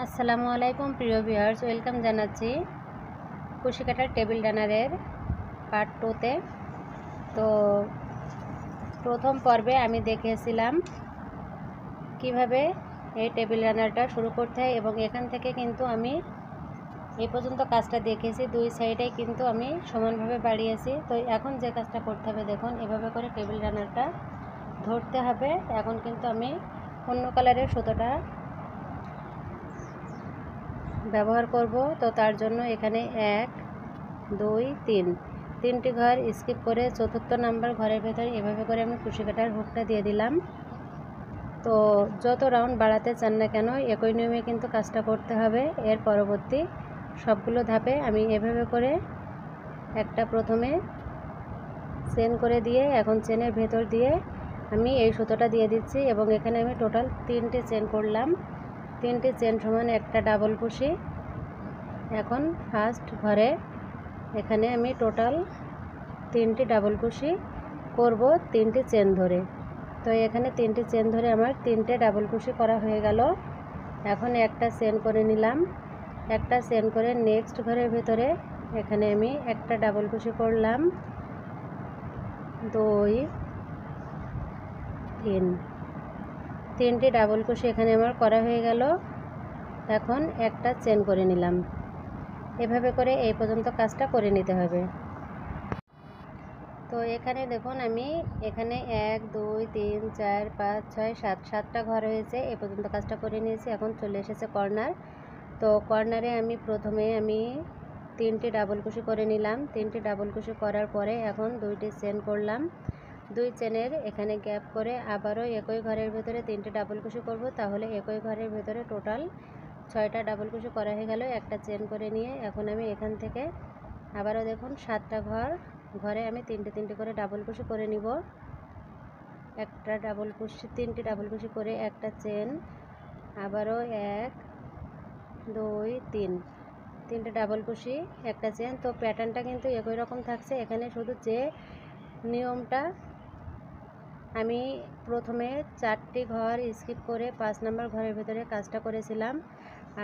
আসসালামু আলাইকুম প্রিয় ভিউয়ার্স, ওয়েলকাম জানাচ্ছি কুশি কাটার টেবিল রানারের পার্ট 2তে। তো প্রথম পর্বে আমি দেখিয়েছিলাম কিভাবে এই টেবিল রানারটা শুরু করতে হয় এবং এখান থেকে কিন্তু আমি এই পর্যন্ত কাজটা দেখেছি, দুই সাইডে কিন্তু আমি সমানভাবে বাড়িয়েছি। তো এখন যে কাজটা করতে হবে, দেখুন এভাবে করে টেবিল রানারটা ধরতে হবে। এখন কিন্তু আমি অন্য কালারের সুতোটা ব্যবহার করব। তো তার জন্য এখানে 1 2 3 তিনটি ঘর স্কিপ করে চতুর্থ নাম্বার ঘরের ভেতরে এভাবে করে আমি কুশি কাটার হুকটা দিয়ে দিলাম। তো যত রাউন্ড বাড়াতে চান না কেন একই নিয়মে কিন্তু কাজটা করতে হবে। এর পরবর্তী সবগুলো ধাপে আমি এভাবে করে একটা প্রথমে চেন করে দিয়ে এখন চেনের ভেতর দিয়ে আমি এই সুতোটা দিয়ে দিচ্ছি এবং এখানে আমি টোটাল 3টে চেন করলাম। 3টে চেন সমান একটা ডাবল কুশি। এখন ফার্স্ট ঘরে এখানে আমি টোটাল 3টি ডাবল কুশি করব 3টি চেন ধরে। তো এখানে 3টি চেন ধরে আমার 3টে ডাবল কুশি করা হয়ে গেল। এখন একটা চেন করে নিলাম, একটা চেন করে নেক্সট ঘরের ভেতরে এখানে আমি একটা ডাবল কুশি করলাম, 2 3 3টি ডাবল কুশি এখানে আমার করা হয়ে গেল। এখন একটা চেন করে নিলাম। এভাবে করে এই পর্যন্ত কাজটা করে নিতে হবে। তো এখানে দেখুন আমি এখানে 1 2 3 4 5 6 7 7টা ঘর হয়েছে। এ পর্যন্ত কাজটা করে নিয়েছি। এখন চলে এসেছে কর্নার। তো কর্নারে আমি প্রথমে 3টি ডাবল কুশি করে নিলাম। 3টি ডাবল কুশি করার পরে এখন 2টি চেন করলাম। 2 চেনের এখানে গ্যাপ করে আবারও একই ঘরের ভেতরে 3টে ডাবল কুশি করব। তাহলে একই ঘরের ভেতরে টোটাল 6টা ডাবল কুশি করা হয়ে গেল। একটা চেন করে নিয়ে এখন আমি এখান থেকে আবারও দেখুন 7টা ঘরে আমি 3টে করে ডাবল কুশি করে নিব। একটা ডাবল কুশি 3টি ডাবল কুশি করে একটা চেন, আবারও 1 2 3 3টে ডাবল কুশি একটা চেন। তো প্যাটার্নটা কিন্তু একই রকম থাকছে। এখানে শুধু যে নিয়মটা আমি প্রথমে 4টি ঘর স্কিপ করে 5 নাম্বার ঘরের ভেতরে কাজটা করেছিলাম,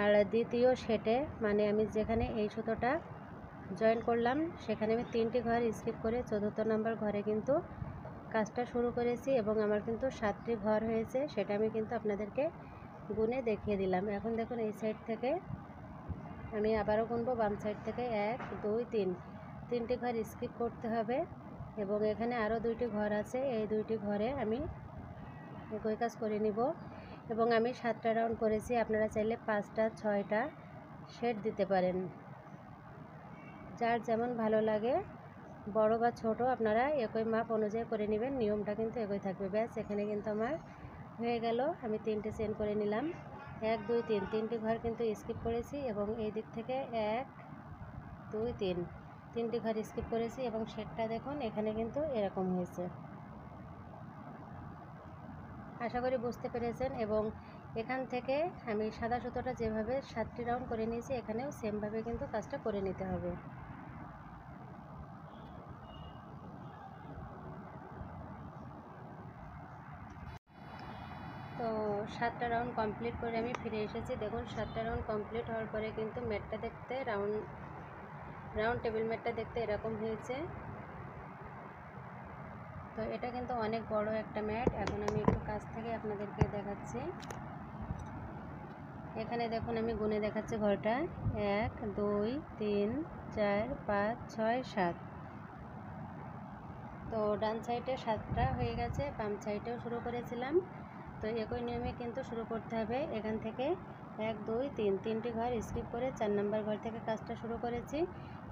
আর দ্বিতীয় সেটে মানে আমি যেখানে এই সুতোটা জয়েন করলাম সেখানে আমি 3টি ঘর স্কিপ করে চতুর্থ নাম্বার ঘরে কিন্তু কাজটা শুরু করেছি এবং আমার কিন্তু 7টি ঘর হয়েছে। সেটা আমি কিন্তু আপনাদেরকে গুনে দেখিয়ে দিলাম। এখন দেখুন এই সাইড থেকে আমি আবারও গুনবো, বাম সাইড থেকে 1 2 3 3টি ঘর স্কিপ করতে হবে এবং এখানে আরও 2টি ঘর আছে। এই 2টি ঘরে আমি একই কাজ করে নিব এবং আমি 7টা রাউন্ড করেছি। আপনারা চাইলে 5টা 6টা সেট দিতে পারেন, যার যেমন ভালো লাগে। বড় বা ছোট আপনারা একই মাপ অনুযায়ী করে নেবেন, নিয়মটা কিন্তু একই থাকবে। ব্যাস এখানে কিন্তু আমার হয়ে গেল। আমি 3টে চেন করে নিলাম, 1 2 3 3টি ঘর কিন্তু স্কিপ করেছি এবং এই দিক থেকে 1 2 3 3টি ঘর স্কিপ করেছি এবং সেটটা দেখুন এখানে কিন্তু এরকম হয়েছে। আশা করি বুঝতে পেরেছেন। এবং এখান থেকে আমি সাদা সুতোটা যেভাবে 7টি রাউন্ড করে নিয়েছি এখানেও সেমভাবে কিন্তু কাজটা করে নিতে হবে। তো 7টা রাউন্ড কমপ্লিট করে আমি ফিরে এসেছি। দেখুন 7টা রাউন্ড কমপ্লিট হওয়ার পরে কিন্তু ম্যাটটা দেখতে রাউন্ড টেবিল ম্যাটটা দেখতে এরকম হয়েছে। তো এটা কিন্তু অনেক বড় একটা ম্যাট। এখন আমি একটু কাছ থেকে আপনাদেরকে দেখাচ্ছি। এখানে দেখুন আমি গুনে দেখাচ্ছি ঘরটা, 1 2 3 4 5 6 7। তো ডান সাইডে 7টা হয়ে গেছে, বাম সাইডেও শুরু করেছিলাম। তো একই নিয়মে কিন্তু শুরু করতে হবে। এখান থেকে 1 2 3 3টি ঘর স্কিপ করে 4 নাম্বার ঘর থেকে কাজটা শুরু করেছি।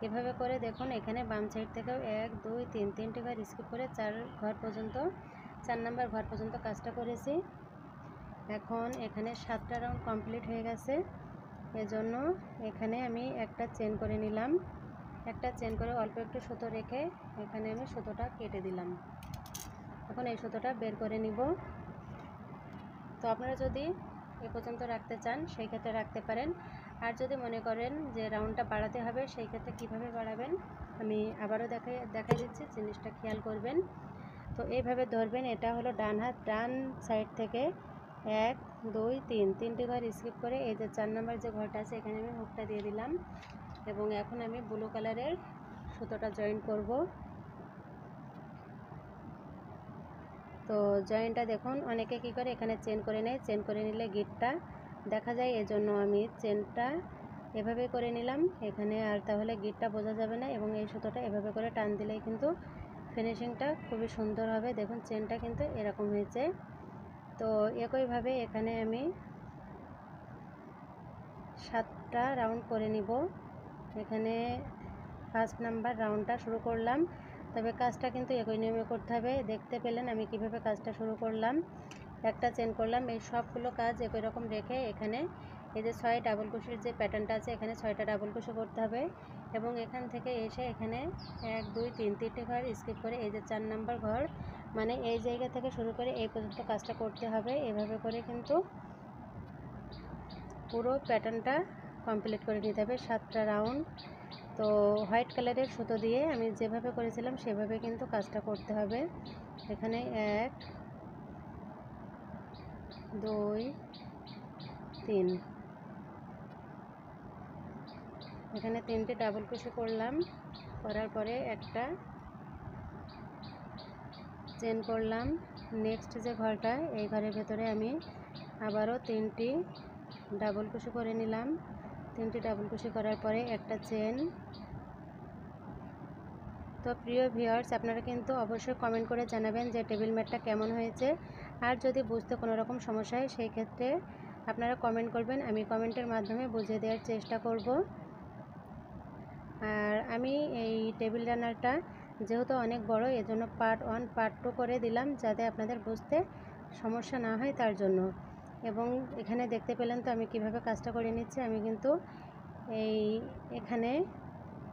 এভাবে করে দেখুন এখানে বাম সাইড থেকেও 1 2 3 3টি ঘর স্কিপ করে 4 নাম্বার ঘর পর্যন্ত কাজটা করেছি। এখন এখানে 7টা রাউন্ড কমপ্লিট হয়ে গেছে, এজন্য এখানে আমি একটা চেন করে নিলাম। একটা চেন করে অল্প একটু সুতো রেখে এখানে আমি সুতোটা কেটে দিলাম। এখন এই সুতোটা বের করে নিব। তো আপনারা যদি এ পর্যন্ত রাখতে চান সেই ক্ষেত্রে রাখতে পারেন, আর যদি মনে করেন যে রাউন্ডটা বাড়াতে হবে সেই ক্ষেত্রে কীভাবে বাড়াবেন আমি আবারও দেখাই দিচ্ছি, জিনিসটা খেয়াল করবেন। তো এইভাবে ধরবেন, এটা হলো ডান হাত, ডান সাইড থেকে 1 2 3 তিনটি ঘর স্কিপ করে এই যে 4 নাম্বার যে ঘরটা আছে এখানে আমি হুকটা দিয়ে দিলাম এবং এখন আমি ব্লু কালারের সুতোটা জয়েন করব। তো জয়েনটা দেখুন অনেকে কি করে এখানে চেন করে নেয়, চেন করে নিলে গিটটা দেখা যায়, এজন্য আমি চেনটা এভাবে করে নিলাম এখানে, আর তাহলে গিটটা বোঝা যাবে না এবং এই সুতোটা এভাবে করে টান দিলেই কিন্তু ফিনিশিংটা খুবই সুন্দর হবে। দেখুন চেনটা কিন্তু এরকম হয়েছে। তো একইভাবে এখানে আমি 7টা রাউন্ড করে নিব। এখানে ফার্স্ট নাম্বার রাউন্ডটা শুরু করলাম, তবে কাজটা কিন্তু একই নিয়মে করতে হবে। দেখতে পেলেন আমি কিভাবে কাজটা শুরু করলাম। একটা চেন করলাম, এই সবগুলো কাজ একই রকম রেখে এখানে এই যে 6 ডাবল কুশির যে প্যাটার্নটা আছে এখানে 6টা ডাবল কুশি করতে হবে এবং এখান থেকে এসে এখানে 1 2 3 তিনটে ঘর স্কিপ করে এই যে 4 নাম্বার ঘর, মানে এই জায়গা থেকে শুরু করে এই পর্যন্ত কাজটা করতে হবে। এভাবে করে কিন্তু পুরো প্যাটার্নটা কমপ্লিট করে নিতে হবে 7টা রাউন্ড। তো হোয়াইট কালারের সুতো দিয়ে আমি যেভাবে করেছিলাম সেভাবে কিন্তু কাজটা করতে হবে। এখানে 1 2 3 এখানে 3টে ডাবল কুশি করলাম, করার পরে একটা চেন করলাম। নেক্সট যে ঘরটা এই ঘরের ভেতরে আমি আবারও 3টি ডাবল কুশি করে নিলাম। 3টি ডাবল কুশি করার পরে একটা চেন। তো প্রিয় ভিউয়ার্স, আপনারা কিন্তু অবশ্যই কমেন্ট করে জানাবেন যে টেবিল ম্যাটটা কেমন হয়েছে, আর যদি বুঝতে কোনো রকম সমস্যা হয় সেই ক্ষেত্রে আপনারা কমেন্ট করবেন, আমি কমেন্টের মাধ্যমে বুঝিয়ে দেওয়ার চেষ্টা করব। আর আমি এই টেবিল রানারটা যেহেতু অনেক বড় এজন্য পার্ট 1 পার্ট 2 করে দিলাম যাতে আপনাদের বুঝতে সমস্যা না হয় তার জন্য। এবং এখানে দেখতে পেলেন তো আমি কিভাবে কাজটা করে নিচ্ছি। আমি কিন্তু এখানে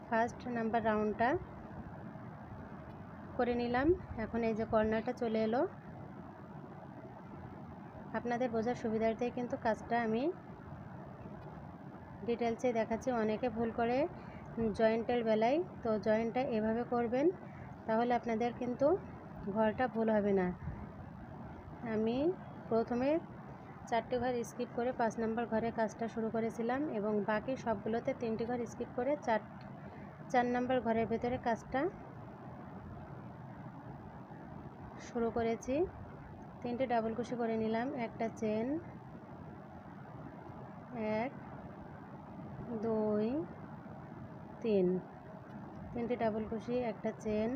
ফার্স্ট নাম্বার রাউন্ডটা করে নিলাম। এখন এই যে কর্নারটা চলে এলো, আপনাদের বোঝার সুবিধার্থে কিন্তু কাজটা আমি ডিটেলসে দেখাচ্ছি। অনেকে ভুল করে জয়েন্টের বেলায়, তো জয়েন্টটা এভাবে করবেন তাহলে আপনাদের কিন্তু ঘরটা ভুল হবে না। আমি প্রথমে 4টে ঘর স্কিপ করে 5 নাম্বার ঘরে কাজটা শুরু করেছিলাম এবং বাকি সবগুলোতে 3টি ঘর স্কিপ করে 4 নাম্বার ঘরের ভেতরে কাজটা শুরু করেছি। 3টে ডাবল কুশি করে নিলাম, একটা চেন, 1 2 3 3টে ডাবল কুশি, একটা চেন,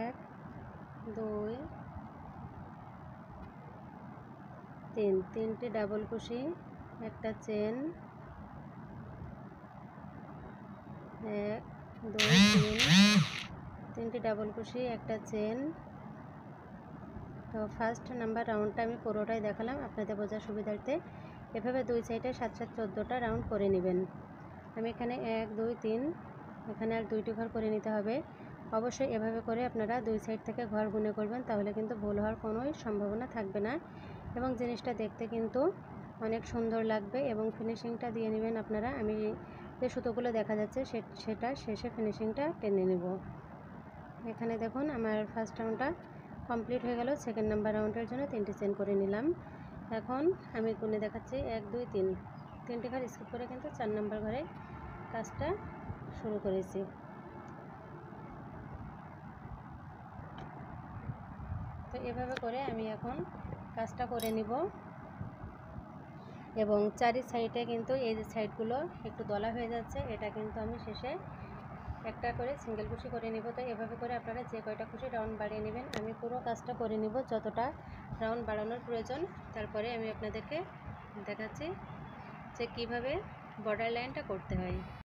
1 2 3 3টে ডাবল কুশি, একটা চেন, 1 2 3 3টে ডাবল কুশি, একটা চেন। তো ফার্স্ট নাম্বার রাউন্ডটা আমি পুরোটাই দেখালাম আপনাদের বোঝার সুবিধার্থে। এভাবে দুই সাইডে 7 7 14টা রাউন্ড করে নেবেন। আমি এখানে 1 2 3 এখানে আর 2টি ঘর করে নিতে হবে। অবশ্যই এভাবে করে আপনারা দুই সাইড থেকে ঘর গুনে করবেন, তাহলে কিন্তু ভুল হওয়ার কোনোই সম্ভাবনা থাকবে না এবং জিনিসটা দেখতে কিন্তু অনেক সুন্দর লাগবে এবং ফিনিশিংটা দিয়ে নেবেন আপনারা। আমি যে সুতোগুলো দেখা যাচ্ছে সেটা শেষে ফিনিশিংটা টেনে নেব। এখানে দেখুন আমার ফার্স্ট রাউন্ডটা কমপ্লিট হয়ে গেল। সেকেন্ড নাম্বার রাউন্ডের জন্য 3টি চেন করে নিলাম। এখন আমি গুনে দেখাচ্ছি 1 2 3 3টে ঘর স্কিপ করে কিন্তু 4 নাম্বার ঘরে কাজটা শুরু করেছি। তো এভাবে করে আমি এখন কাজটা করে নিব এবং চারি সাইডে কিন্তু এই যে সাইডগুলো একটু দলা হয়ে যাচ্ছে, এটা কিন্তু আমি শেষে একটা করে সিঙ্গেল কুশি করে নিব। তো এভাবে করে আপনারা যে কয়টা কুশি রাউন্ড বাড়িয়ে নেবেন। আমি পুরো কাজটা করে নিব যতটা রাউন্ড বাড়ানোর প্রয়োজন, তারপরে আমি আপনাদেরকে দেখাচ্ছি যে কিভাবে বর্ডার লাইনটা করতে হয়।